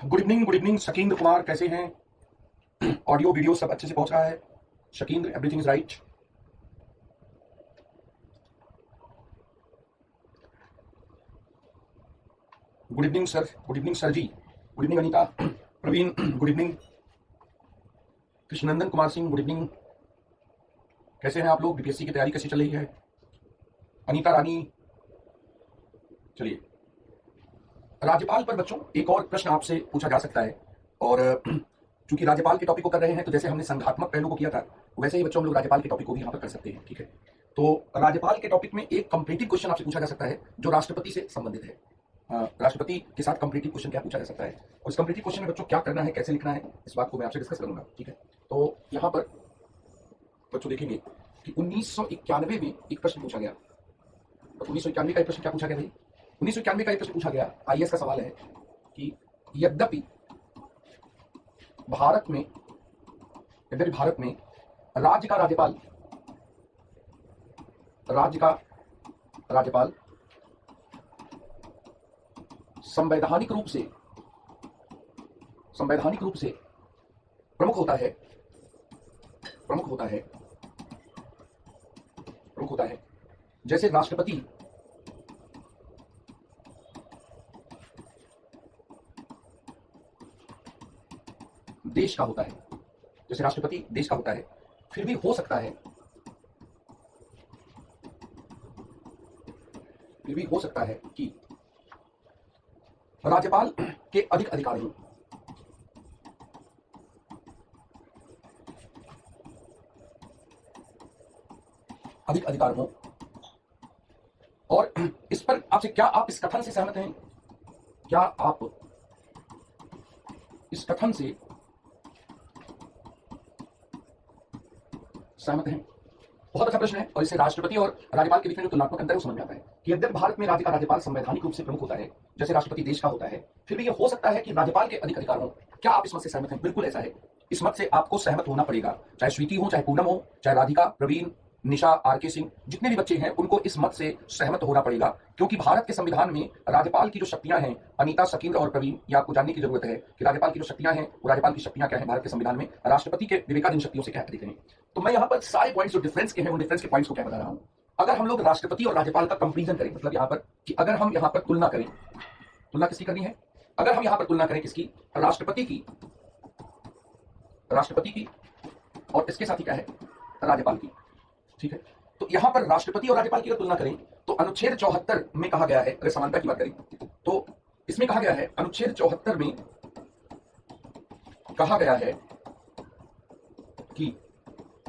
Good evening शकींद्र Kumar, कैसे हैं? Audio video सब अच्छे से पहुंच रहा है? Shakindra, everything is right? Good evening sir, good evening sir ji, good evening Anita, Praveen good evening, Krishnanandan Kumar Singh good evening, कैसे हैं आप लोग? बीपीएससी की तैयारी कैसी चल रही है? अनीता रानी, चलिए। राज्यपाल पर बच्चों एक और प्रश्न आपसे पूछा जा सकता है, और चूंकि राज्यपाल के टॉपिक को कर रहे हैं तो जैसे हमने संघात्मक पहलू को किया था वैसे ही बच्चों हम लोग राज्यपाल के टॉपिक को भी यहाँ पर कर सकते हैं, ठीक है? तो राज्यपाल के टॉपिक में एक कंपेटिटिव क्वेश्चन आपसे पूछा जा सकता है जो राष्ट्रपति से संबंधित है। राष्ट्रपति के साथ कंपेटिटिव क्वेश्चन क्या पूछा जा सकता है, और इस कंपेटिटिव क्वेश्चन में बच्चों क्या करना है, कैसे लिखना है, इस बात को मैं आपसे डिस्कस करूंगा, ठीक है? तो यहाँ पर बच्चों देखेंगे कि 1991 में एक प्रश्न पूछा गया। तो 1991 का एक प्रश्न क्या पूछा गया भाई? 1991 का एक प्रश्न पूछा गया, आईएएस का सवाल है कि यद्यपि भारत में राज्य का राज्यपाल संवैधानिक रूप से प्रमुख होता है जैसे राष्ट्रपति देश का होता है, फिर भी हो सकता है कि राज्यपाल के अधिक अधिकार हो। और इस पर आपसे क्या आप इस कथन से सहमत हैं? क्या आप इस कथन से सहमत हैं? बहुत अच्छा प्रश्न है, और इससे राष्ट्रपति और राज्यपाल के बीच में जो तुलनात्मक अंतर है वो समझ में आता है कि यद्यपि भारत में राज्य का राज्यपाल संवैधानिक रूप से प्रमुख होता है जैसे राष्ट्रपति देश का होता है, फिर भी ये हो सकता है कि राज्यपाल के अधिक अधिकार हो। क्या आप इस मत से सहमत हैं? बिल्कुल ऐसा है। इस मत से आपको सहमत होना पड़ेगा, चाहे स्वीटी हो, चाहे पूनम हो, चाहे राधिका, प्रवीण, निशा, आरके सिंह, जितने भी बच्चे हैं उनको इस मत से सहमत होना पड़ेगा, क्योंकि भारत के संविधान में राज्यपाल की जो शक्तियां हैं, अनीता, शकींद्र और प्रवीण, ये आपको जानने की जरूरत है कि राज्यपाल की जो शक्तियां हैं वो राज्यपाल की शक्तियां क्या है भारत के संविधान में राष्ट्रपति के विवेकाधीन शक्तियों से क्या अधिक हैं। तो मैं यहाँ पर सारे पॉइंट्स जो डिफरेंस के हैं उन डिफरेंस के पॉइंट्स को क्या बता रहा हूँ। अगर हम लोग राष्ट्रपति और राज्यपाल का कंपेरिजन करें, मतलब यहाँ पर कि अगर हम यहाँ पर तुलना करें, तुलना किसकी करनी है? अगर हम यहाँ पर तुलना करें किसकी? राष्ट्रपति की और इसके साथ ही क्या है? राज्यपाल की, ठीक है? तो यहां पर राष्ट्रपति और राज्यपाल की अगर तुलना करें तो अनुच्छेद 74 में कहा गया है, अगर समानता की बात करें तो इसमें कहा गया है, अनुच्छेद 74 में कहा गया है कि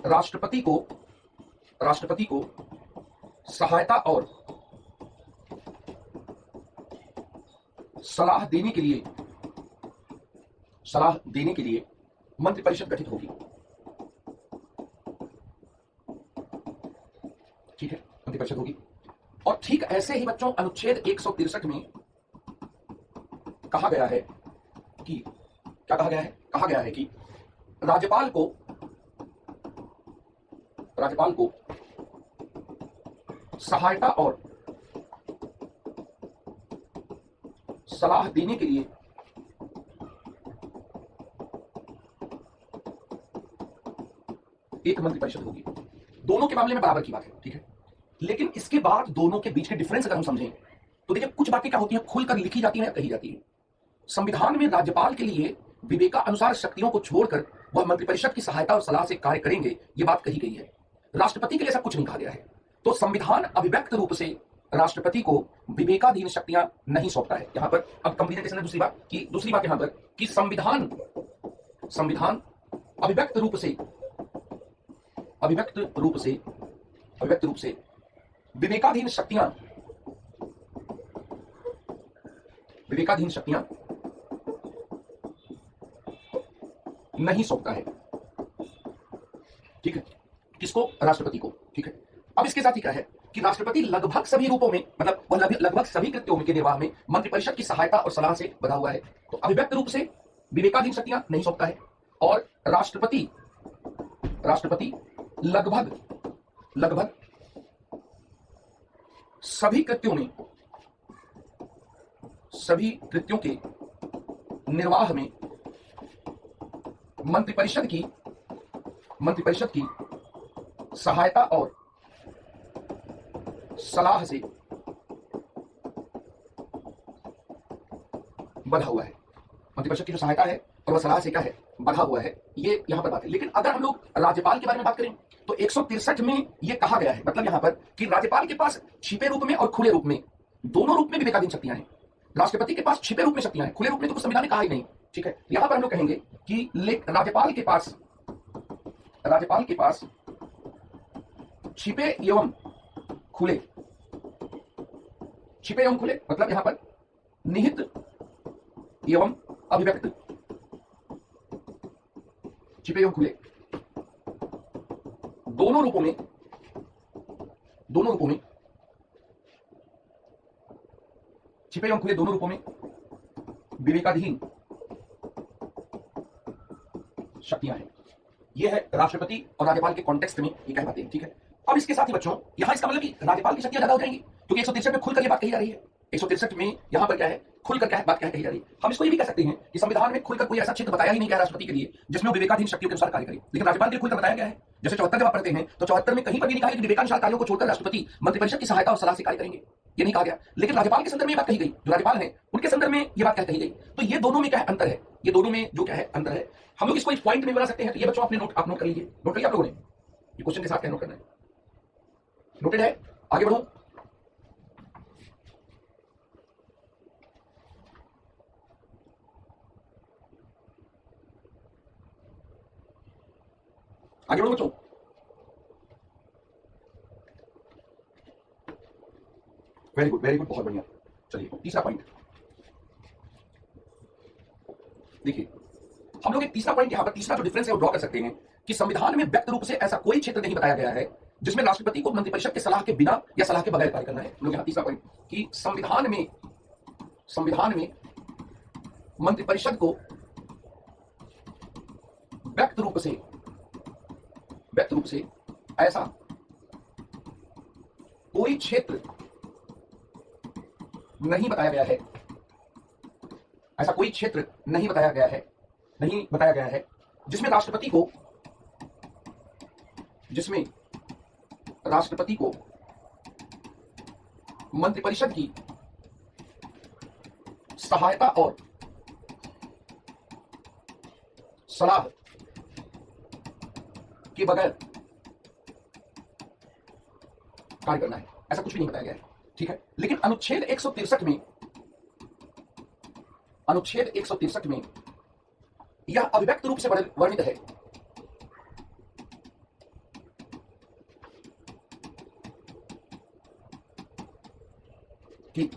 राष्ट्रपति को सहायता और सलाह देने के लिए मंत्रिपरिषद गठित होगी, ठीक है? मंत्रिपरिषद होगी। और ठीक ऐसे ही बच्चों अनुच्छेद 163 में कहा गया है कि क्या कहा गया है? कहा गया है कि राज्यपाल को सहायता और सलाह देने के लिए एक मंत्रिपरिषद होगी। दोनों के मामले में बराबर की बात है, ठीक है? लेकिन इसके बाद दोनों के बीच के डिफरेंस अगर हम समझें तो देखिए, कुछ बातें क्या होती हैं, खुलकर लिखी जाती हैं या कही जाती हैं। संविधान में राज्यपाल के लिए विवेकानुसार शक्तियों को छोड़कर वह मंत्रिपरिषद की सहायता और सलाह से कार्य करेंगे, ये बात कही गई है। राष्ट्रपति के लिए ऐसा कुछ नहीं कहा गया है। तो संविधान अभिव्यक्त रूप से राष्ट्रपति को विवेकाधीन शक्तियां नहीं सौंपता है। यहां पर अब कंपेरिजन के साथ दूसरी बात यहां पर कि संविधान अभिव्यक्त रूप से विवेकाधीन शक्तियां नहीं सौंपता है, ठीक है? किसको? राष्ट्रपति को, ठीक है? अब इसके साथ ही क्या है कि राष्ट्रपति लगभग सभी रूपों में, मतलब वह लगभग सभी कृत्यों के निर्वाह में मंत्रिपरिषद की सहायता और सलाह से बधा हुआ है। तो अभिव्यक्त रूप से विवेकाधीन शक्तियां नहीं सौंपता है, और राष्ट्रपति लगभग सभी कृत्यों के निर्वाह में मंत्रिपरिषद की सहायता और सलाह से बंधा हुआ है। मंत्रिपरिषद की जो सहायता है और वह सलाह से क्या है, बंधा हुआ है, ये यहां पर बात है। लेकिन अगर हम लोग राज्यपाल के बारे में बात करें तो 163 में ये कहा गया है, मतलब यहां पर कि राज्यपाल के पास छिपे रूप में और खुले रूप में, दोनों रूप में विवेकाधीन शक्तियां हैं। राष्ट्रपति के पास छिपे रूप में शक्तियां हैं, खुले रूप में तो कुछ संविधान ने कहा ही नहीं, ठीक है। यहां पर हम लोग कहेंगे कि राज्यपाल के पास छिपे एवं खुले मतलब यहां पर निहित एवं अभिव्यक्त, छिपे एवं खुले दोनों रूपों में छिपे एवं खुले दोनों रूपों में विवेकाधीन शक्तियां हैं। यह है राष्ट्रपति और राज्यपाल के कॉन्टेक्स्ट में ये कह पाते हैं, ठीक है। अब इसके साथ ही बच्चों यहां इसका मतलब कि राज्यपाल की शक्तियां ज्यादा हो जाएंगी, क्योंकि 163 में खुलकर ये बात कही जा रही है। 163 में यहां पर क्या है, खुलकर क्या है बात क्या कही जा रही है। हम इसको ये भी कह सकते हैं कि संविधान में खुलकर कोई ऐसा क्षेत्र बताया ही नहीं गया राष्ट्रपति के लिए जिसमें वो विवेकाधीन शक्तियों के अनुसार कार्य करे, लेकिन राज्यपाल के लिए खुलकर बताया गया है। जैसे 74 जब आप पढ़ते हैं तो 74 में कहीं पर भी नहीं कहा कि विवेकानुसार कार्यों को छोड़कर राष्ट्रपति मंत्रिपरिषद की सहायता और सलाह से कार्य करेंगे, ये नहीं कहा गया। लेकिन राज्यपाल के संदर्भ में ये बात कही गई, जो राज्यपाल है उनके संदर्भ में ये बात क्या कही गई। तो ये दोनों में क्या है, अंतर है। ये दोनों में जो क्या है, अंतर है। हम लोग इसको एक पॉइंट में बना सकते हैं। तो ये बच्चों आपने आप नोट कर लीजिए, नोट कर लिया आप लोगों ने, ये क्वेश्चन के साथ क्या नोट करना है, नोटेड है। आगे बढ़ो, आगे बढ़ो बच्चों। वेरी गुड, बहुत बढ़िया। चलिए तीसरा पॉइंट देखिए, हम लोग एक तीसरा पॉइंट यहां पर, तीसरा जो डिफरेंस है वो ड्रॉ कर सकते हैं कि संविधान में व्यक्त रूप से ऐसा कोई क्षेत्र नहीं बताया गया है जिसमें राष्ट्रपति को मंत्रिपरिषद के सलाह के बिना या सलाह के बगैर कार्य करना है। हम लोग यहां तीसरा पॉइंट कि संविधान में मंत्रिपरिषद को व्यक्त रूप से ऐसा कोई क्षेत्र नहीं बताया गया है, ऐसा कोई क्षेत्र नहीं बताया गया है जिसमें राष्ट्रपति को मंत्रिपरिषद की सहायता और सलाह के बगैर कार्य करना है, ऐसा कुछ भी नहीं बताया गया है, ठीक है। लेकिन अनुच्छेद 163 में यह अभिव्यक्त रूप से वर्णित है कि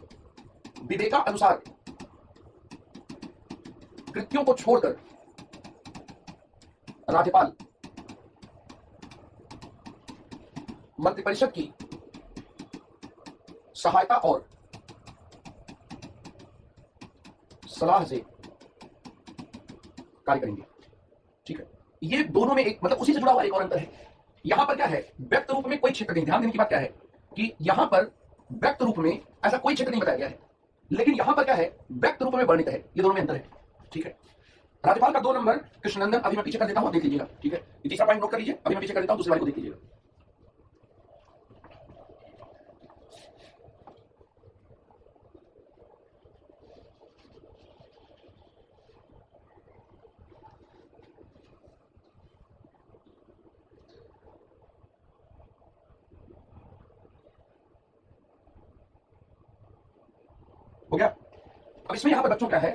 विवेकानुसार कृत्यों को छोड़कर राज्यपाल मंत्रिपरिषद की सहायता और सलाह से कार्य करेंगे, ठीक है। ये दोनों में एक मतलब उसी से जुड़ा हुआ एक और अंतर है। यहां पर क्या है, व्यक्त रूप में कोई क्षेत्र नहीं, ध्यान देने की बात क्या है कि यहां पर व्यक्त रूप में ऐसा कोई क्षेत्र नहीं बताया गया है, लेकिन यहां पर क्या है, व्यक्त रूप में वर्णित है। ये दोनों में अंतर है, ठीक है। राज्यपाल का 2 नंबर कृष्णनंदन अभी मैं पीछे कर देता हूं, देख लीजिएगा, ठीक है। ये तीसरा पॉइंट नोट कर लीजिए, अभी मैं पीछे कर देता हूं, दूसरे वाले को देख लीजिएगा। हो गया। अब इसमें यहां पर बच्चों क्या है,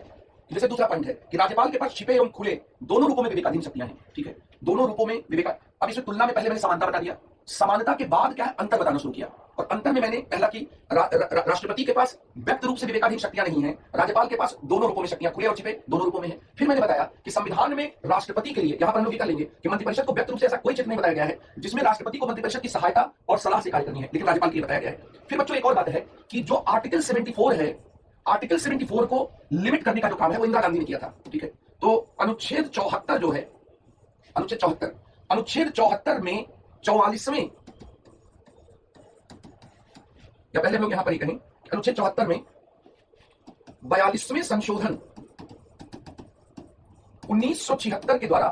जैसे दूसरा पॉइंट है कि राज्यपाल के पास छिपे एवं खुले दोनों रूपों में विवेकाधीन शक्तियां हैं, ठीक है। दोनों रूपों में अब इसमें तुलना में पहले मैंने समानता बता दिया, समानता के बाद क्या है, अंतर बताना शुरू किया। और अंतर में मैंने पहला कि राष्ट्रपति के पास व्यक्त रूप से विवेकाधीन शक्तियां नहीं है, राज्यपाल के पास दोनों रूपों में शक्तियां, खुले और छिपे दोनों रूपों में है। फिर मैंने बताया कि संविधान में राष्ट्रपति के लिए, यहां पर हम लोग कर लेंगे कि मंत्रिपरिषद को व्यक्त रूप से ऐसा कोई क्षेत्र नहीं बताया गया है जिसमें राष्ट्रपति को मंत्रिपरिषद की सहायता और सलाह से कार्य करनी है, लेकिन राज्यपाल के लिए बताया गया है। फिर बच्चों एक और बात है कि जो आर्टिकल 74 है, आर्टिकल 74 को लिमिट करने का जो काम है वो इंदिरा गांधी ने किया था, ठीक है। तो अनुच्छेद 74 जो है, अनुच्छेद 74 में 44वें, या पहले हम लोग यहां पर ही कहें अनुच्छेद 74 में 42वें संशोधन 1976 के द्वारा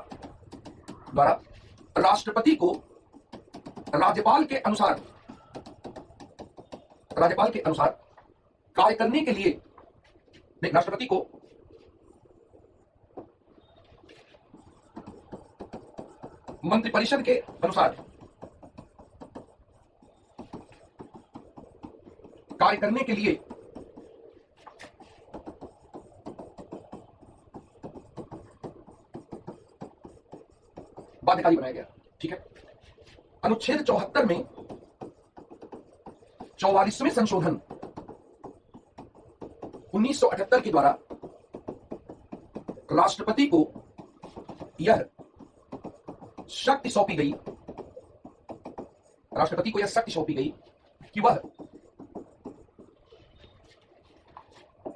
राष्ट्रपति को राज्यपाल के अनुसार कार्य करने के लिए, राष्ट्रपति को मंत्रिपरिषद के अनुसार कार्य करने के लिए बाध्यकारी बनाया गया। ठीक है। अनुच्छेद 74 में 44वें संशोधन 1978 के द्वारा राष्ट्रपति को यह शक्ति सौंपी गई कि वह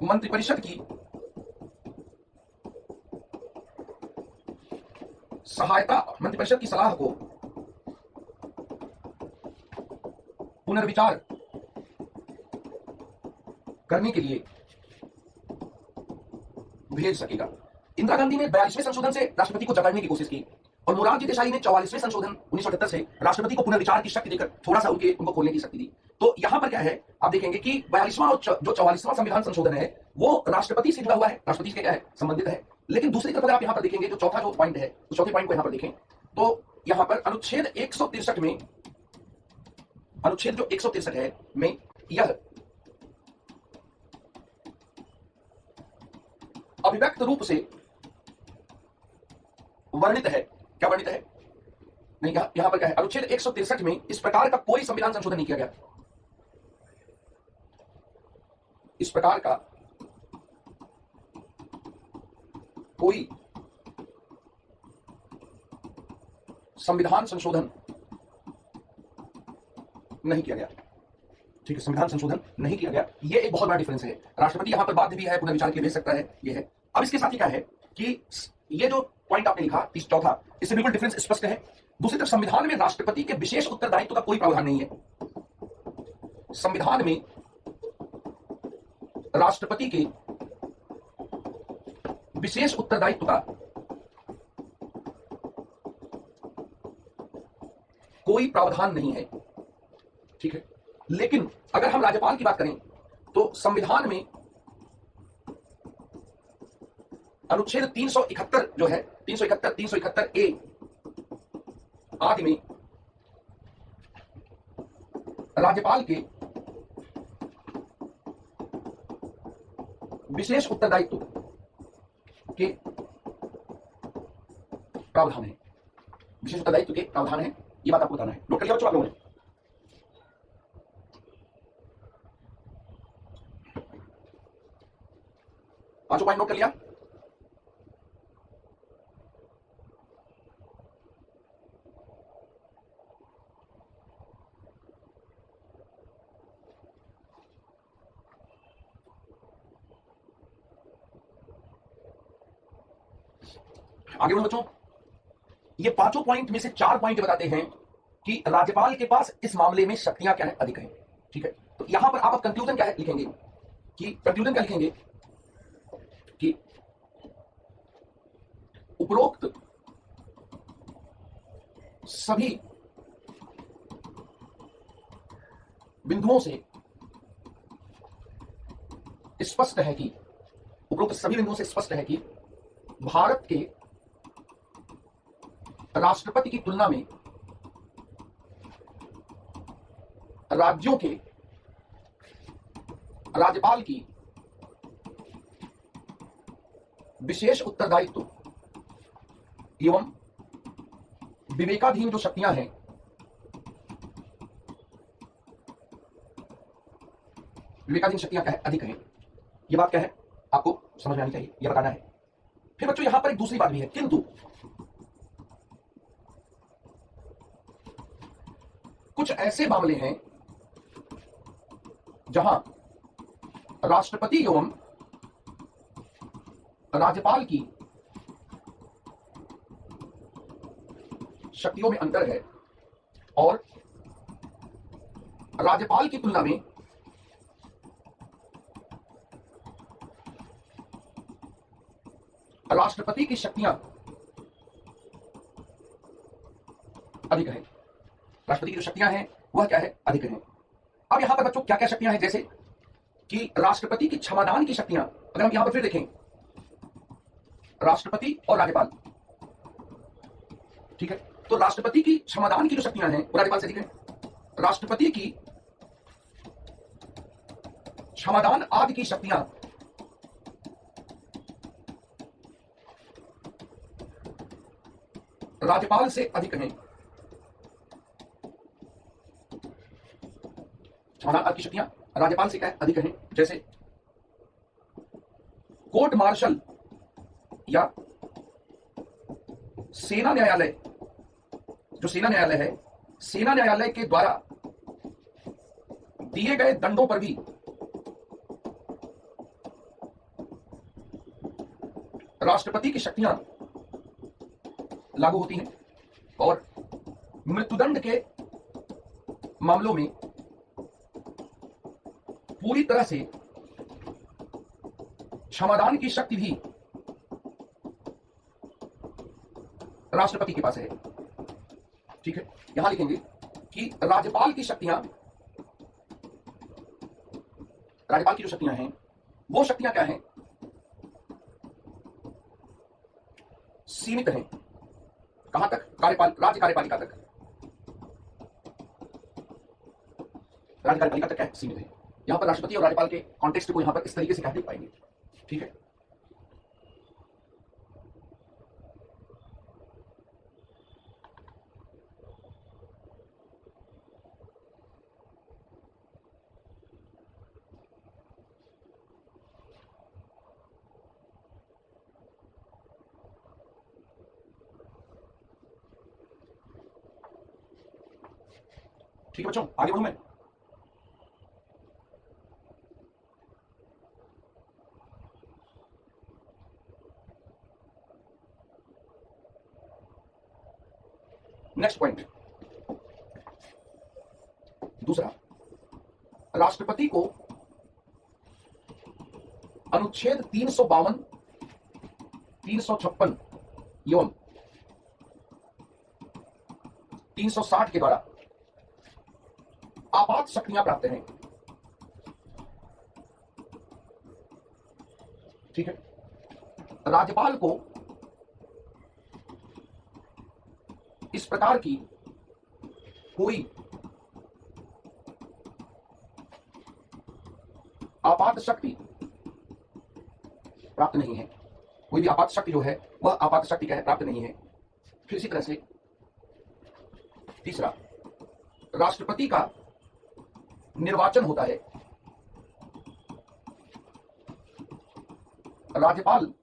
मंत्रिपरिषद की सलाह को पुनर्विचार करने के लिए भेज सकेगा। इंदिरा गांधी ने 42वें संशोधन से राष्ट्रपति को जगाड़ने की कोशिश की और मोरारजी देसाई ने 44वें संशोधन 1978 से राष्ट्रपति को पुनर्विचार की शक्ति देकर थोड़ा सा उनको खोलने की शक्ति दी। तो यहां पर क्या है, आप देखेंगे कि 42वां और जो 44वां संविधान संशोधन है वो राष्ट्रपति से जुड़ा हुआ है, राष्ट्रपति से क्या है, संबंधित है। लेकिन दूसरी तरफ अगर आप यहां पर देखेंगे, जो चौथा जो पॉइंट है, तो चौथे पॉइंट को यहां पर देखें तो यहां पर अनुच्छेद 163 में, अनुच्छेद जो 163 है में यह अभिव्यक्त रूप से वर्णित है। क्या वर्णित है? नहीं, यहां पर क्या है, अनुच्छेद 163 में इस प्रकार का कोई संविधान संशोधन नहीं किया गया। इस प्रकार का कोई संविधान संशोधन नहीं किया गया। ठीक है, संविधान संशोधन नहीं किया गया, ये एक बहुत बड़ा डिफरेंस है। राष्ट्रपति यहां पर बाध्य भी है, पुनर्विचार के लिए भेज सकता है, ये है। अब इसके साथ ही क्या है कि ये जो पॉइंट आपने लिखा चौथा, इससे बिल्कुल डिफरेंस स्पष्ट है। दूसरी तरफ संविधान में राष्ट्रपति के विशेष उत्तरदायित्व का कोई प्रावधान नहीं है। संविधान में राष्ट्रपति के विशेष उत्तरदायित्व का कोई प्रावधान नहीं है। ठीक है। लेकिन अगर हम राज्यपाल की बात करें तो संविधान में अनुच्छेद 371 जो है, 371 ए आदि में राज्यपाल के विशेष उत्तरदायित्व के प्रावधान है। विशेष उत्तरदायित्व के प्रावधान है, ये बात आपको बताना है। नोट कर लिया बच्चों आप लोगों ने? पांचों पॉइंट नोट कर लिया? आगे बढ़ो बच्चों। ये पांचों पॉइंट में से 4 पॉइंट बताते हैं कि राज्यपाल के पास इस मामले में शक्तियां क्या है, अधिक हैं। ठीक है। तो यहां पर आप कंक्लूजन क्या है लिखेंगे कि उपरोक्त सभी बिंदुओं से स्पष्ट है कि भारत के राष्ट्रपति की तुलना में राज्यों के राज्यपाल की विशेष उत्तरदायित्व एवं विवेकाधीन जो शक्तियां हैं, विवेकाधीन शक्तियां क्या है, अधिक हैं। ये बात क्या है, आपको समझ में आनी चाहिए, यह बताना है। फिर बच्चों यहां पर एक दूसरी बात भी है, किंतु कुछ ऐसे मामले हैं जहां राष्ट्रपति एवं राज्यपाल की शक्तियों में अंतर है और राज्यपाल की तुलना में राष्ट्रपति की शक्तियां अधिक हैं। राष्ट्रपति की जो शक्तियां हैं वह क्या है, अधिक हैं। अब यहां पर बच्चों क्या क्या शक्तियां हैं, जैसे कि राष्ट्रपति की क्षमादान की शक्तियां, अगर हम यहां पर फिर देखें, राष्ट्रपति और राज्यपाल, ठीक है, तो राष्ट्रपति की क्षमादान की जो शक्तियां हैं वो राज्यपाल से अधिक हैं। राष्ट्रपति की क्षमादान आदि की शक्तियां राज्यपाल से अधिक हैं। क्षमादान आदि की शक्तियां राज्यपाल से क्या है, अधिक हैं। जैसे कोर्ट मार्शल या सेना न्यायालय, जो सेना न्यायालय है, सेना न्यायालय के द्वारा दिए गए दंडों पर भी राष्ट्रपति की शक्तियां लागू होती हैं। और मृत्युदंड के मामलों में पूरी तरह से क्षमादान की शक्ति भी राष्ट्रपति के पास है। ठीक है, यहां लिखेंगे कि राज्यपाल की शक्तियां, राज्यपाल की जो शक्तियां हैं वो शक्तियां क्या हैं, सीमित हैं। कहां तक, कार्यपाल, राज्य कार्यपालिका तक, राज्य कार्यपालिका तक क्या है, सीमित है। यहां पर राष्ट्रपति और राज्यपाल के कॉन्टेक्स्ट को यहां पर इस तरीके से क्या देख पाएंगे। ठीक है, ठीक है बच्चों, आगे बढ़ूं मैं। नेक्स्ट पॉइंट, दूसरा, राष्ट्रपति को अनुच्छेद 352, 356 एवं 360 के द्वारा आपात शक्तियां प्राप्त हैं। ठीक है, राज्यपाल को इस प्रकार की कोई आपात शक्ति प्राप्त नहीं है। कोई भी आपात शक्ति जो है वह आपात शक्ति क्या है, प्राप्त नहीं है। फिर इसी तरह से तीसरा, राष्ट्रपति का निर्वाचन होता है। राज्यपाल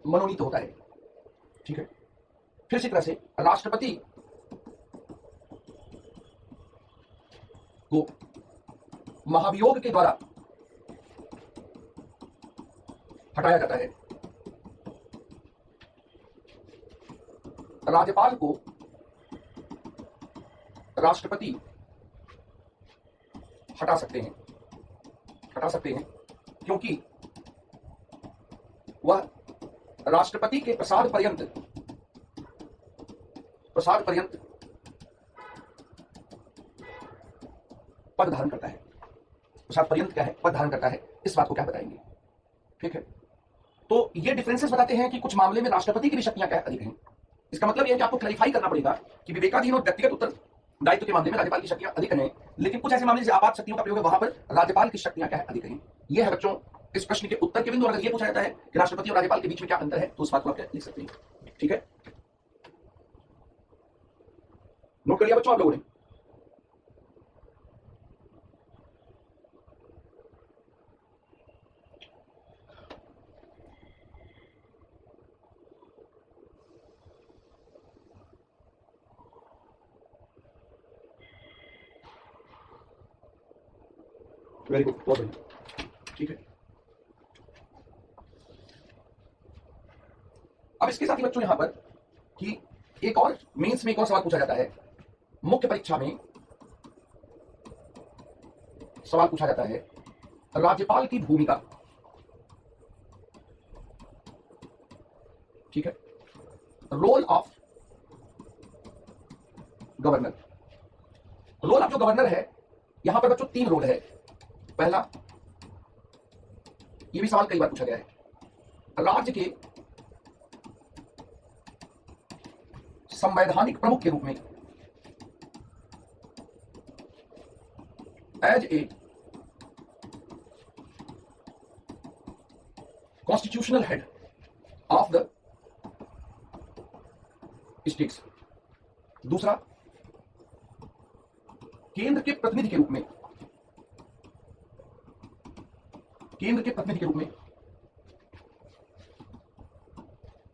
मनोनीत होता है। ठीक है, फिर इसी तरह से राष्ट्रपति को महाभियोग के द्वारा हटाया जाता है। राज्यपाल को राष्ट्रपति हटा सकते हैं क्योंकि वह राष्ट्रपति के प्रसाद पर्यंत पद धारण करता है। प्रसाद पर्यंत क्या है, पद धारण करता है। इस बात को क्या बताएंगे। ठीक है, तो ये डिफरेंसेस बताते हैं कि कुछ मामले में राष्ट्रपति की भी शक्तियां क्या अधिक हैं। इसका मतलब यह है कि आपको क्लैरिफाई करना पड़ेगा कि विवेकाधीन और व्यक्तिगत उत्तरदायित्व के मामले में राज्यपाल की शक्तियां अधिक हैं, लेकिन कुछ ऐसे मामले जैसे आपात शक्तियों का प्रयोग है वहां पर राज्यपाल की शक्तियां क्या है, अधिक हैं। यह है बच्चों इस प्रश्न के उत्तर के बिंदु। अगर यह पूछा जाता है कि राष्ट्रपति और राज्यपाल के बीच में क्या अंतर है तो उस बात को आप लिख सकते हैं। ठीक है, नोट कर लिया बच्चों आप लोगों ने। वेरी गुड, बहुत बढ़िया। ठीक है, अब इसके साथ ही बच्चों यहां पर कि एक और मेंस में एक और सवाल पूछा जाता है। मुख्य परीक्षा में सवाल पूछा जाता है राज्यपाल की भूमिका। ठीक है। Role of governor, role of जो गवर्नर है, यहां पर बच्चों 3 रोल है। पहला, ये भी सवाल कई बार पूछा गया है, राज्य के संवैधानिक प्रमुख के रूप में, as a constitutional head of the states. दूसरा, केंद्र के प्रतिनिधि के रूप में, केंद्र के प्रतिनिधि के रूप में।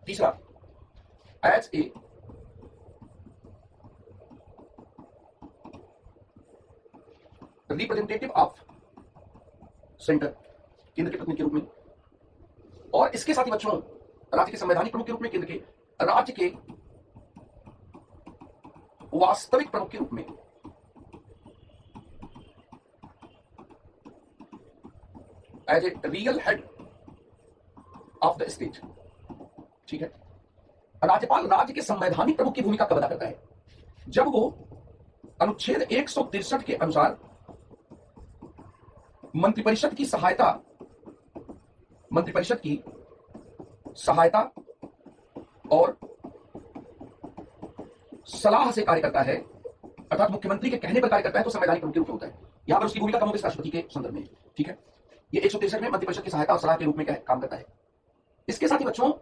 तीसरा, as a representative of centre, केंद्र के प्रतिनिधि के रूप में। और इसके साथ ही बच्चों, राज्य के संवैधानिक प्रमुख के रूप में, केंद्र के, राज्य के वास्तविक प्रमुख के रूप में, as a real head of the state. ठीक है। राज्यपाल राज्य के संवैधानिक प्रमुख की भूमिका कब अदा करता है? जब वो अनुच्छेद 163 के अनुसार मंत्रिपरिषद की सहायता और सलाह से कार्य करता है, अर्थात मुख्यमंत्री के कहने पर कार्य करता है, तो संवैधानिक प्रमुख के रूप में होता है। यहां पर उसकी भूमिका कम होगी राष्ट्रपति के संदर्भ में। ठीक है। ये 163 में मंत्रिपरिषद की सहायता और सलाह के रूप में काम करता है। इसके साथ ही बच्चों,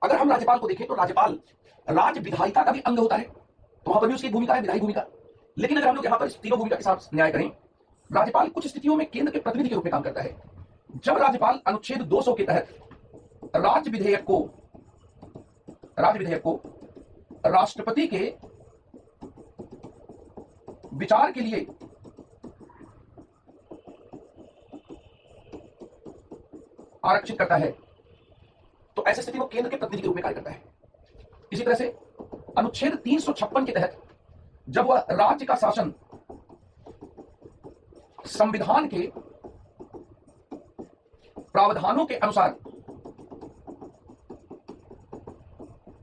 अगर हम राज्यपाल को देखें तो राज्यपाल राज्य विधायिका का भी अंग होता है, तो वहां पर भी उसकी भूमिका है, विधायी भूमिका। लेकिन अगर हम लोग यहां पर तीनों भूमिका के साथ न्याय करें, राज्यपाल कुछ स्थितियों में केंद्र के प्रतिनिधि के रूप में काम करता है। जब राज्यपाल अनुच्छेद 200 के तहत राज्य विधेयक को राष्ट्रपति के विचार के लिए आरक्षित करता है, तो ऐसी स्थिति में केंद्र के प्रतिनिधि के रूप में कार्य करता है। इसी तरह से अनुच्छेद 356 के तहत जब वह राज्य का शासन संविधान के प्रावधानों के अनुसार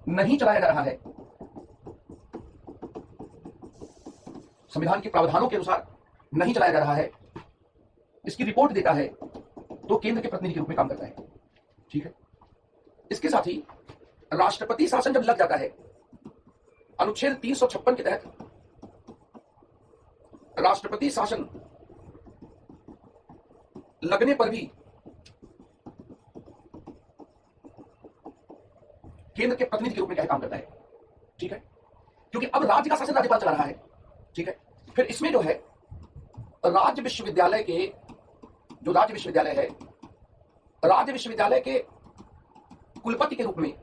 नहीं चलाया जा रहा है, संविधान के प्रावधानों के अनुसार नहीं चलाया जा रहा है, इसकी रिपोर्ट देता है, तो केंद्र के प्रतिनिधि के रूप में काम करता है। ठीक है। इसके साथ ही राष्ट्रपति शासन जब लग जाता है, अनुच्छेद 356 के तहत राष्ट्रपति शासन लगने पर भी केंद्र के प्रतिनिधि के रूप में काम करता है। ठीक है। क्योंकि अब राज्य का शासन राज्यपाल चला रहा है। ठीक है। फिर इसमें जो है राज्य विश्वविद्यालय के कुलपति के रूप में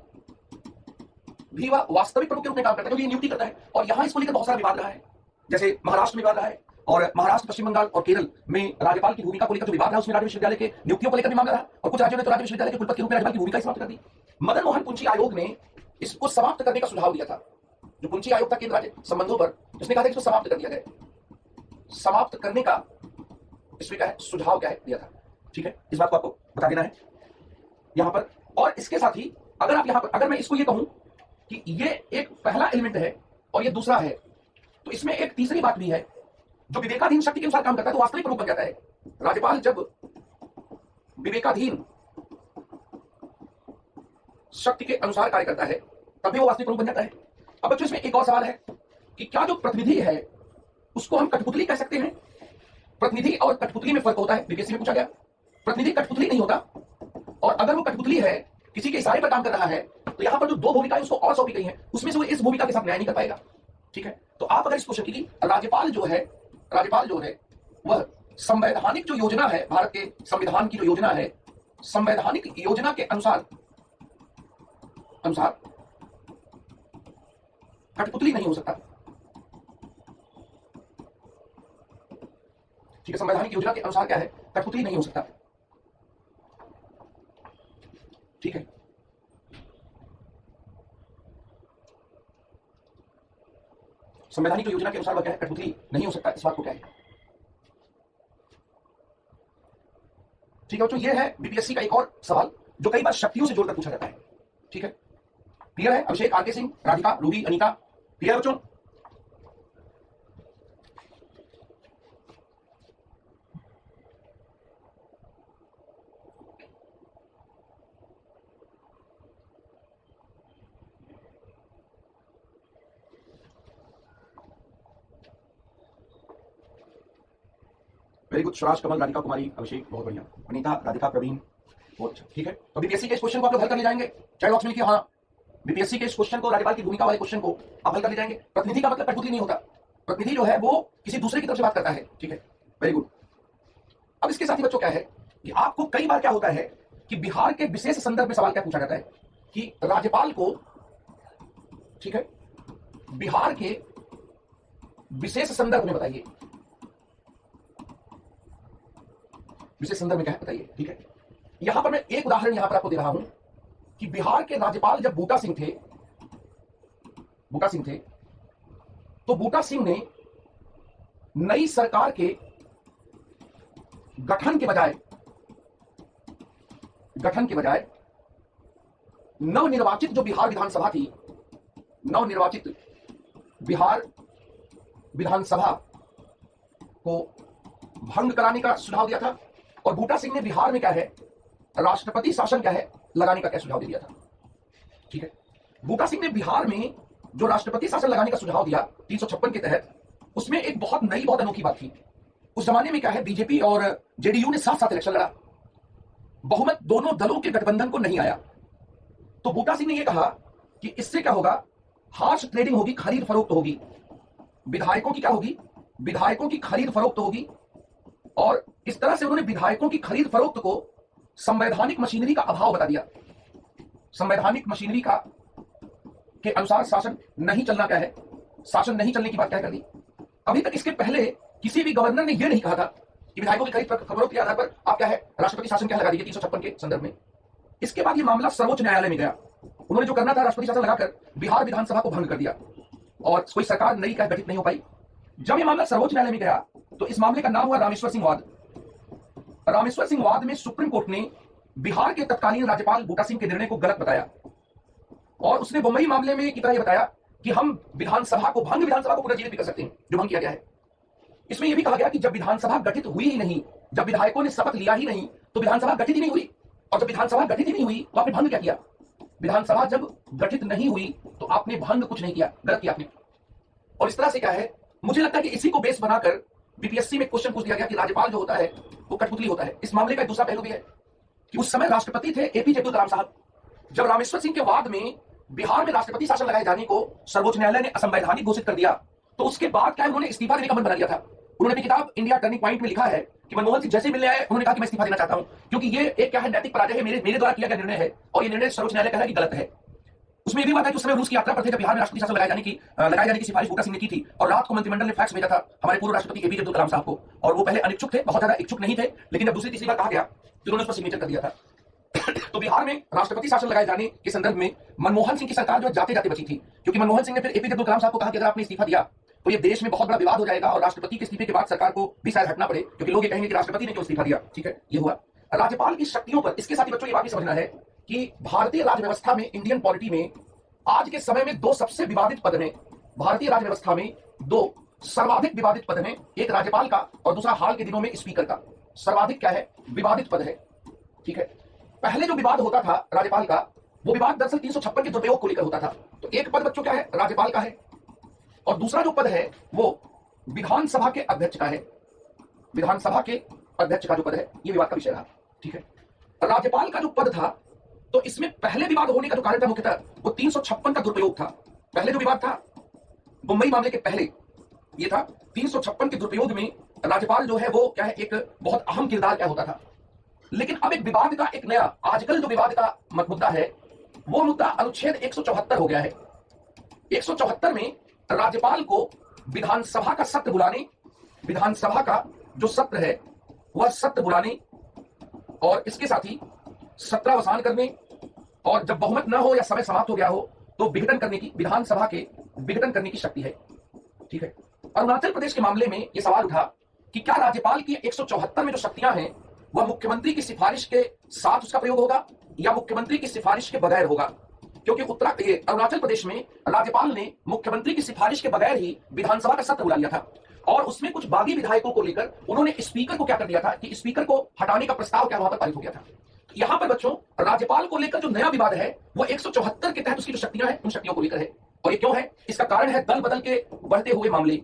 भी वह वास्तविक प्रमुख के रूप में काम करता है, क्योंकि नियुक्ति करता है। और यहां इसको लेकर बहुत सारा विवाद रहा है, जैसे महाराष्ट्र में विवाद रहा है, और महाराष्ट्र, पश्चिम बंगाल और केरल में राज्यपाल की भूमिका को लेकर जो विवाद रहा, उसमें राज्य विश्वविद्यालय के नियुक्तियों को लेकर भी मामला रहा, और कुछ राज्यों ने तो राज्य विश्वविद्यालय के कुलपति के रूप में राज्यपाल की भूमिका समाप्त कर दी। मदन मोहन पुंची आयोग ने इसको समाप्त करने का सुझाव दिया था। जो पुंची आयोग था केंद्र राज्य संबंधों पर, उसने कहा था कि इसको समाप्त कर दिया जाए। समाप्त करने का इसमें क्या है, सुझाव क्या है, दिया था। ठीक है। इस बात को आपको बता देना है यहां पर। और इसके साथ ही अगर आप यहां पर, अगर मैं इसको ये कहूं कि ये एक पहला एलिमेंट है और ये दूसरा है, तो इसमें एक तीसरी बात भी है, जो विवेकाधीन शक्ति के अनुसार काम करता है तो वास्तविक प्रमुख बन जाता है। राज्यपाल जब विवेकाधीन शक्ति के अनुसार कार्य करता है, तभी वो वास्तविक प्रमुख बन जाता है। अब बच्चों, इसमें एक और सवाल है कि क्या जो प्रतिनिधि है उसको हम कठपुतली कह सकते हैं? प्रतिनिधि और कठपुतली में फर्क होता है, बीपीएससी में पूछा गया। प्रतिनिधि कठपुतली नहीं होता, और अगर वो कठपुतली है, किसी के इशारे पर काम कर रहा है, तो यहां पर जो 2 भूमिकाएं उसको और सौंपी गई हैं, उसमें से वो इस भूमिका के साथ न्याय नहीं कर पाएगा। ठीक है। तो आप अगर इस क्वेश्चन की राज्यपाल जो है वह संवैधानिक जो योजना है, भारत के संविधान की जो योजना है, संवैधानिक योजना के अनुसार कठपुतली नहीं हो सकता। ठीक है। संवैधानिक योजना के अनुसार क्या है, कठपुतली नहीं हो सकता। ठीक है। संवैधानिक योजना के अनुसार वह क्या है, कठपुतली नहीं हो सकता। इस बात को क्या है? ठीक है बच्चों, ये है बीपीएससी का एक और सवाल जो कई बार शक्तियों से जोड़कर पूछा जाता है। ठीक है। क्लियर है? अभिषेक, आरके सिंह, राधिका, रूबी, अनीता, क्लियर बच्चों? Very good. स्वराज, कमल, राधिका कुमारी, अभिषेक, बहुत बढ़िया। अनीता, राधिका, प्रवीण, बहुत अच्छा, ठीक है। तो बीपीएससी के इस क्वेश्चन को आप लोग हल कर ले जाएंगे। चैट बॉक्स में लिखिए हाँ, बीपीएससी के इस क्वेश्चन को, राज्यपाल की भूमिका वाले क्वेश्चन को आप हल कर ले जाएंगे। प्रतिनिधि का मतलब कठपुतली नहीं होता, प्रतिनिधि जो है वो किसी दूसरे की तरफ से बात करता है, ठीक है, वेरी गुड। अब इसके साथ ही बच्चों क्या है कि आपको कई बार क्या होता है कि बिहार के विशेष संदर्भ में सवाल क्या पूछा जाता है कि राज्यपाल को, ठीक है, बिहार के विशेष संदर्भ में बताइए, विशेष संदर्भ में क्या है बताइए, ठीक है। यहां पर मैं एक उदाहरण यहां पर आपको दे रहा हूं कि बिहार के राज्यपाल जब बूटा सिंह थे, तो बूटा सिंह ने नई सरकार के गठन के बजाय नवनिर्वाचित जो बिहार विधानसभा थी, नवनिर्वाचित बिहार विधानसभा को भंग कराने का सुझाव दिया था। और बूटा सिंह ने बिहार में क्या है, राष्ट्रपति शासन क्या है लगाने का क्या सुझाव दे दिया था, ठीक है। बूटा सिंह ने बिहार में जो राष्ट्रपति शासन लगाने का सुझाव दिया 356 के तहत, उसमें एक बहुत नई, बहुत अनोखी बात थी। उस जमाने में क्या है, बीजेपी और जेडीयू ने साथ साथ इलेक्शन लड़ा, बहुमत दोनों दलों के गठबंधन को नहीं आया। तो बूटा सिंह ने यह कहा कि इससे क्या होगा, हार्श ट्रेडिंग होगी, खरीद फरोख्त होगी, विधायकों की क्या होगी, विधायकों की खरीद फरोख्त होगी। और इस तरह से उन्होंने विधायकों की खरीद फरोख्त को संवैधानिक मशीनरी का अभाव बता दिया। संवैधानिक मशीनरी का के अनुसार शासन नहीं चलना क्या है, शासन नहीं चलने की बात क्या कर दी। अभी तक इसके पहले किसी भी गवर्नर ने यह नहीं कहा था कि विधायकों की खरीद फरोख्त के आधार पर आप क्या है, राष्ट्रपति शासन क्या लगा दीजिए 356 के संदर्भ में। इसके बाद यह मामला सर्वोच्च न्यायालय में गया। उन्होंने जो करना था, राष्ट्रपति शासन लगाकर बिहार विधानसभा को भंग कर दिया और कोई सरकार नई क्या गठित नहीं हो पाई। जब यह मामला सर्वोच्च न्यायालय में गया तो इस मामले का नाम हुआ रामेश्वर सिंह वाद। रामेश्वर सिंह वाद में सुप्रीम कोर्ट ने बिहार के तत्कालीन राज्यपाल बूटा सिंह के निर्णय को गलत बताया और उसने बम्बई मामले में की तरह यह बताया कि हम विधानसभा को पुनर्जीवित भी कर सकते हैं, जो भंग किया गया है। इसमें यह भी कहा गया कि जब विधानसभा गठित हुई ही नहीं, जब विधायकों ने शपथ लिया ही नहीं, तो विधानसभा गठित ही नहीं हुई। और जब विधानसभा गठित ही नहीं हुई तो आपने भंग क्या किया? विधानसभा जब गठित नहीं हुई तो आपने भंग कुछ नहीं किया, गलत किया आपने। और इस तरह से क्या है, मुझे लगता है कि इसी को बेस बनाकर बीपीएससी में क्वेश्चन पूछ दिया गया कि राज्यपाल जो होता है वो कठपुतली होता है। इस मामले का एक दूसरा पहलू भी है कि उस समय राष्ट्रपति थे एपीजे अब्दुल कलाम साहब। जब रामेश्वर सिंह के वाद में बिहार में राष्ट्रपति शासन लगाए जाने को सर्वोच्च न्यायालय ने असंवैधानिक घोषित कर दिया, तो उसके बाद क्या उन्होंने इस्तीफा देने का मन बना लिया था। उन्होंने अपनी किताब इंडिया टर्निंग पॉइंट में लिखा है कि मनमोहन सिंह जैसे मिलने आए, उन्होंने कहा कि मैं इस्तीफा देना चाहता हूं, क्योंकि ये एक क्या है, नैतिक पराजय है, मेरे द्वारा किया गया निर्णय है और ये निर्णय सर्वोच्च न्यायालय कह रहा है कि गलत है। उसमें भी बात है कि उस समय रूस की यात्रा पर थे जब बिहार में राष्ट्रपति शासन लगाए जाने की सिफारिश बूटा सिंह ने की थी और रात को मंत्रिमंडल ने फैक्स भेजा था हमारे पूर्व राष्ट्रपति एपीजे अब्दुल कलाम साहब को। और वो पहले अनिच्छुक थे, बहुत ज्यादा इच्छुक नहीं थे, लेकिन जब दूसरी तीसरी बार कहा गया तो उन्होंने उस पर सिग्नेचर कर दिया था। तो बिहार में राष्ट्रपति शासन लगाए जाने के संदर्भ में मनमोहन सिंह की सरकार जो जाते जाते बची थी, क्योंकि मनमोहन सिंह ने फिर एपीजे अब्दुल कलाम साहब को कहा कि अगर आपने इस्तीफा दिया तो ये देश में बहुत बड़ा विवाद हो जाएगा और राष्ट्रपति के इस्तीफे के बाद सरकार को भी शायद हटना पड़े, क्योंकि लोग ये कहेंगे कि राष्ट्रपति ने क्यों इस्तीफा दिया। ठीक है, ये हुआ राज्यपाल की शक्तियों पर। इसके साथ ही बच्चों ये बात भी समझना है कि भारतीय राज्य व्यवस्था में, इंडियन पॉलिटी में आज के समय में दो सबसे विवादित पद हैं। भारतीय राज्य व्यवस्था में दो सर्वाधिक विवादित पद हैं, एक राज्यपाल का और दूसरा हाल के दिनों में स्पीकर का। सर्वाधिक क्या है, विवादित पद है। ठीक है, पहले जो विवाद होता था राज्यपाल का, वो विवाद दरअसल 356 के दुरुपयोग को लेकर होता था। तो एक पद बच्चों क्या है, राज्यपाल का है, और दूसरा जो पद है वो विधानसभा के अध्यक्ष का है। विधानसभा के अध्यक्ष का जो पद है ये विवाद का विषय रहा। ठीक है, राज्यपाल का जो पद था, तो इसमें पहले विवाद होने का जो कारण था मुख्यतः वो 356 का दुरुपयोग था। पहले जो विवाद था मुंबई मामले के पहले ये था 356 के दुरुपयोग में राज्यपाल जो है वो क्या है, एक बहुत अहम किरदार क्या होता था। लेकिन अब एक विवाद का एक नया, आजकल जो विवाद का मुद्दा है वो मुद्दा अनुच्छेद 174 हो गया है। 174 में राज्यपाल को विधानसभा का सत्र बुलाने, विधानसभा का जो सत्र है वह सत्र बुलाने और इसके साथ ही सत्रावसान करने, और जब बहुमत न हो या समय समाप्त हो गया हो तो विघटन करने की, विधानसभा के विघटन करने की शक्ति है। ठीक है, अरुणाचल प्रदेश के मामले में यह सवाल उठा कि क्या राज्यपाल की 174 में जो शक्तियां हैं वह मुख्यमंत्री की सिफारिश के साथ उसका प्रयोग होगा या मुख्यमंत्री की सिफारिश के बगैर होगा। क्योंकि अरुणाचल प्रदेश में राज्यपाल ने मुख्यमंत्री की सिफारिश के बगैर ही विधानसभा का सत्र बुला लिया था और उसमें कुछ बागी विधायकों को लेकर उन्होंने स्पीकर को क्या कर दिया था कि स्पीकर को हटाने का प्रस्ताव क्या वहां पर पारित हो गया था। यहां पर बच्चों राज्यपाल को लेकर जो नया विवाद है वो 174 के तहत उसकी जो शक्तियां हैं उन शक्तियों को लेकर है। और ये क्यों है? इसका कारण है दल बदल के बढ़ते हुए मामले।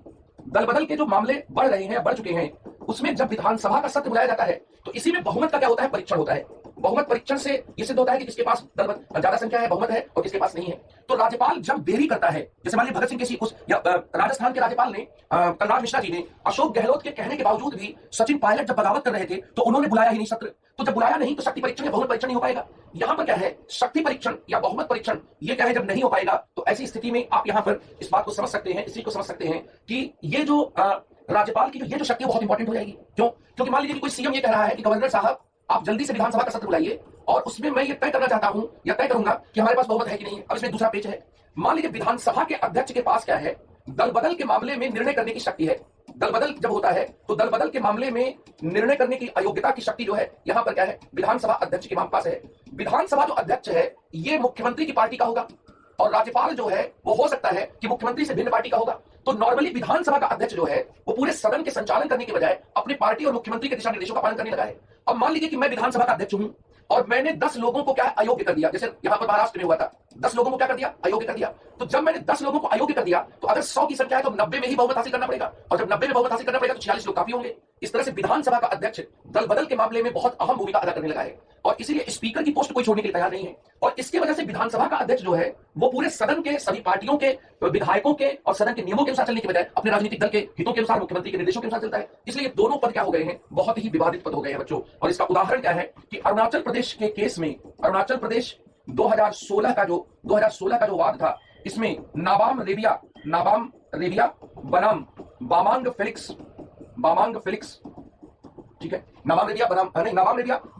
दल बदल के जो मामले बढ़ रहे हैं, बढ़ चुके हैं, उसमें जब विधानसभा का सत्र बुलाया जाता है तो इसी में बहुमत का क्या होता है? परीक्षण होता है। बहुमत परीक्षण से ये सिद्ध होता है कि किसके पास ज्यादा संख्या है, बहुमत है, और किसके पास नहीं है। तो राज्यपाल जब देरी करता है, जैसे मान लीजिए भगत सिंह केसी या राजस्थान के राज्यपाल ने कलराज मिश्रा जी ने अशोक गहलोत के कहने के बावजूद भी सचिन पायलट जब बगावत कर रहे थे तो उन्होंने बुलाया ही नहीं सत्र। तो जब बुलाया नहीं तो शक्ति परीक्षण या बहुमत परीक्षण नहीं हो पाएगा। यहां पर क्या है? शक्ति परीक्षण या बहुमत परीक्षण ये क्या है? जब नहीं हो पाएगा तो ऐसी स्थिति में आप यहां पर इस बात को समझ सकते हैं, इस चीज को समझ सकते हैं कि ये जो राज्यपाल की ये जो शक्ति बहुत इंपॉर्टेंट हो जाएगी। क्यों? क्योंकि मान लीजिए कि कोई सीएम ये कह रहा है कि गवर्नर साहब आप जल्दी से विधानसभा का सत्र बुलाइए और उसमें मैं ये तय करना चाहता हूं या तय करूंगा कि हमारे पास बहुमत है कि नहीं है। अब इसमें दूसरा पेच है। मान लीजिए विधानसभा के अध्यक्ष के पास क्या है? दल बदल के मामले में निर्णय करने की शक्ति है। दल बदल जब होता है तो दल बदल के मामले में निर्णय करने की अयोग्यता की शक्ति जो है यहां पर क्या है? विधानसभा अध्यक्ष के पास है। विधानसभा जो अध्यक्ष है ये मुख्यमंत्री की पार्टी का होगा और राज्यपाल जो है वो हो सकता है कि मुख्यमंत्री से भिन्न पार्टी का होगा। तो नॉर्मली विधानसभा का अध्यक्ष जो है वो पूरे सदन के संचालन करने के बजाय अपनी पार्टी और मुख्यमंत्री के दिशा निर्देशों का पालन करने लगा है। अब मान लीजिए कि मैं विधानसभा का अध्यक्ष हूं और मैंने 10 लोगों को क्या अयोग्य कर दिया, जैसे यहां पर महाराष्ट्र में हुआ था, 10 लोगों को क्या कर दिया? अयोग्य कर दिया। तो जब मैंने 10 लोगों को अयोग्य कर दिया तो अगर 100 की संख्या है तो 90 में ही बहुमत हासिल करना पड़ेगा, और जब 90 में बहुमत हासिल करना पड़ेगा तो 46 लोग काफी होंगे। इस तरह से विधानसभा का अध्यक्ष दल बदल के मामले में बहुत अहम भूमिका अदा करने लगा है और इसीलिए स्पीकर की पोस्ट कोई छोड़ने के लिए तैयार नहीं है। और इसकी वजह से विधानसभा का अध्यक्ष जो है वो पूरे सदन के सभी पार्टियों के विधायकों के और सदन के नियमों के अनुसार चलने के बजाय अपने राजनीतिक दल के हितों के अनुसार, मुख्यमंत्री के निर्देशों के अनुसार चलता है। इसलिए दोनों पद क्या हो गए हैं? बहुत ही विवादित पद हो गए हैं बच्चों। और इसका उदाहरण क्या है कि अरुणाचल प्रदेश के केस में, अरुणाचल प्रदेश 2016 का जो वाद था, इसमें नाबाम रेबिया बनाम बामांग फेलिक्स, ठीक है, Nabam Rebia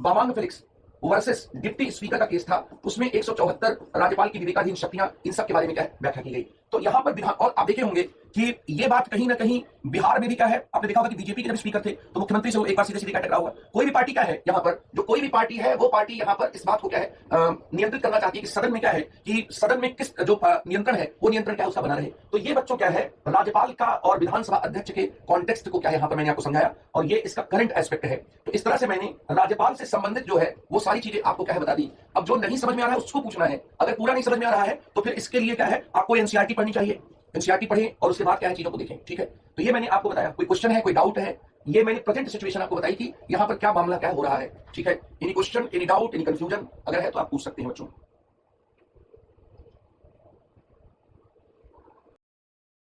Bamang Felix versus deputy speaker का केस था। उसमें 174 राज्यपाल की विवेकाधीन शक्तियां, इन सब के बारे में क्या है? व्याख्या की गई। तो यहां पर विधान, और आप देखे होंगे कि ये बात कहीं ना कहीं बिहार में भी क्या है, आपने देखा होगा कि बीजेपी के जब स्पीकर थे तो मुख्यमंत्री से वो एक बार सीधे क्या टकरा हुआ। कोई भी पार्टी क्या है यहां पर, जो कोई भी पार्टी है वो पार्टी यहां पर इस बात को क्या है नियंत्रित करना चाहती है कि सदन में क्या है, कि सदन में किस जो नियंत्रण है वो नियंत्रण क्या है उसका बना रहे। तो ये बच्चों क्या है राज्यपाल का और विधानसभा अध्यक्ष के कॉन्टेक्स्ट को क्या है यहां पर मैंने आपको समझाया, और ये इसका करंट एस्पेक्ट है। तो इस तरह से मैंने राज्यपाल से संबंधित जो है वो सारी चीजें आपको क्या है बता दी। अब जो नहीं समझ में आ रहा है उसको पूछना है, अगर पूरा नहीं समझ में आ रहा है तो फिर इसके लिए क्या है आपको एनसीईआरटी पढ़नी चाहिए। एनसीईआरटी पढ़ें और उसके बाद क्या है चीजों को देखें, ठीक है। तो ये मैंने आपको बताया। कोई क्वेश्चन है, कोई डाउट है? ये मैंने प्रेजेंट सिचुएशन आपको बताई कि यहां पर क्या मामला क्या हो रहा है, ठीक है। Any question, any doubt, any confusion अगर है तो आप पूछ सकते हैं बच्चों।